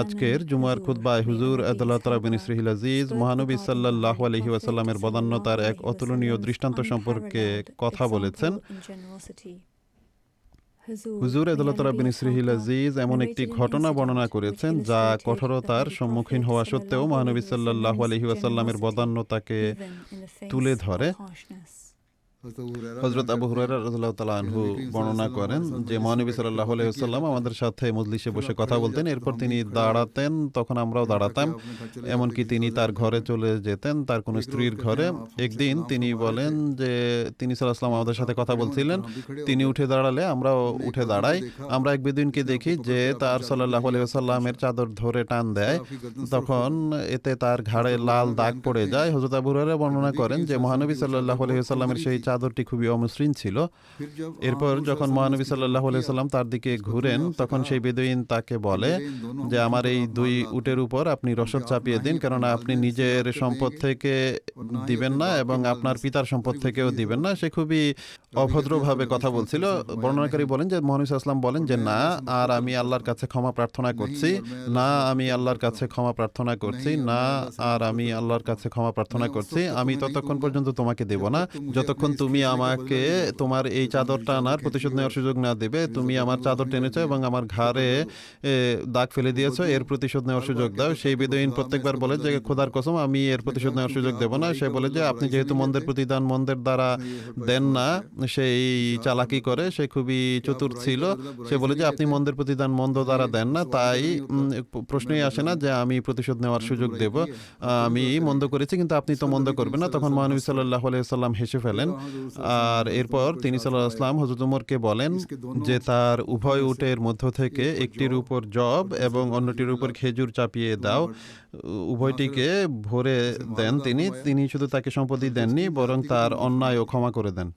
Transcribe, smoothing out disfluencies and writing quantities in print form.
আজকের জুমার খুতবায় হুজুর আদাল্লাহ তাআলা বিন ইসরিহিল আজিজ মহানবী সাল্লাল্লাহু আলাইহি ওয়াসাল্লামের বদান্যতার এক অতুলনীয় দৃষ্টান্ত সম্পর্কে কথা বলেছেন। হুজুর আদাল্লাহ তাআলা বিন ইসরিহিল আজিজ এমন একটি ঘটনা বর্ণনা করেছেন যা কঠোরতার সম্মুখীন হওয়া সত্ত্বেও মহানবী সাল্লাল্লাহু আলাইহি ওয়াসাল্লামের বদান্যতাকে তুলে ধরে। হযরত আবু হুরায়রা রাদিয়াল্লাহু তাআলা আনহু বর্ণনা করেন যে মহানবী সাল্লাল্লাহু আলাইহি ওয়াসাল্লাম আমাদের সাথে মজলিসে বসে কথা বলতেন, এরপর তিনি দাঁড়াতেন, তখন আমরাও দাঁড়াতাম, এমনকি তিনি তার ঘরে চলে যেতেন, তার কোনো স্ত্রীর ঘরে। একদিন তিনি বলেন যে তিনি সাল্লাল্লাহু আলাইহি ওয়াসাল্লাম আমাদের সাথে কথা বলছিলেন, তিনি উঠে দাঁড়ালে আমরাও উঠে দাঁড়াই। আমরা এক বেদুইনকে দেখি যে তার সাল্লাল্লাহু আলাইহি ওয়াসাল্লামের চাদর ধরে টান দেয়, তখন এতে তার ঘাড়ে লাল দাগ পড়ে যায়। হযরত আবু হুরায়রা বর্ণনা করেন যে মহানবী সাল্লাল্লাহু আলাইহি ওয়াসাল্লামের সেই চাদরটি খুবই অমসৃণ ছিল। এরপর যখন মহানবী সাল্লাল্লাহু আলাইহি ওয়াসাল্লাম তার দিকে ঘুরেন, তখন সেই বেদুইন তাকে বলে যে আমার এই দুই উটের উপর আপনি রসদ চাপিয়ে দিন, কেননা আপনি নিজের সম্পদ থেকে দিবেন না এবং আপনার পিতার সম্পদ থেকেও দিবেন না। সে খুবই অভদ্রভাবে কথা বলছিল। বর্ণনাকারী বলেন যে মহানবী সাল্লাল্লাহু আলাইহি ওয়াসাল্লাম বলেন যে না, আর আমি আল্লাহর কাছে ক্ষমা প্রার্থনা করছি, না আমি আল্লাহর কাছে ক্ষমা প্রার্থনা করছি, না আর আমি আল্লাহর কাছে ক্ষমা প্রার্থনা করছি, আমি ততক্ষণ পর্যন্ত তোমাকে দেব না যতক্ষণ তুমি আমাকে তোমার এই চাদরটা আনার প্রতিশোধ নেওয়ার সুযোগ না দেবে। তুমি আমার চাদর টেনেছো এবং আমার ঘাড়ে দাগ ফেলে দিয়েছো, এর প্রতিশোধ নেওয়ার সুযোগ দাও। সেই বেদুইন প্রত্যেকবার বলে যে খোদার কসম আমি এর প্রতিশোধ নেওয়ার সুযোগ দেব না। সে বলে যে আপনি যেহেতু মন্দের প্রতিদান মন্দের দ্বারা দেন না, সেই চালাকি করে, সে খুবই চতুর ছিল। সে বলে যে আপনি মন্দের প্রতিদান মন্দ দ্বারা দেন না, তাই প্রশ্নই আসে না যে আমি প্রতিশোধ নেওয়ার সুযোগ দেব। আমি মন্দ করেছি কিন্তু আপনি তো মন্দ করবেন না। তখন মহানবী সাল্লাল্লাহু আলাইহি ওয়াসাল্লাম হেসে ফেলেন। আর এরপর তিনি সাল্লাল্লাহু আলাইহি ওয়াসাল্লাম হযরত ওমরকে বলেন যে তার উভয় উটের মধ্য থেকে একটির উপর জব এবং অন্যটির উপর খেজুর চাপিয়ে দাও, উভয়টিকে ভরে দেন। তিনি শুধু তাকে সম্পত্তি দেননি, বরং তার অন্যায়ও ক্ষমা করে দেন।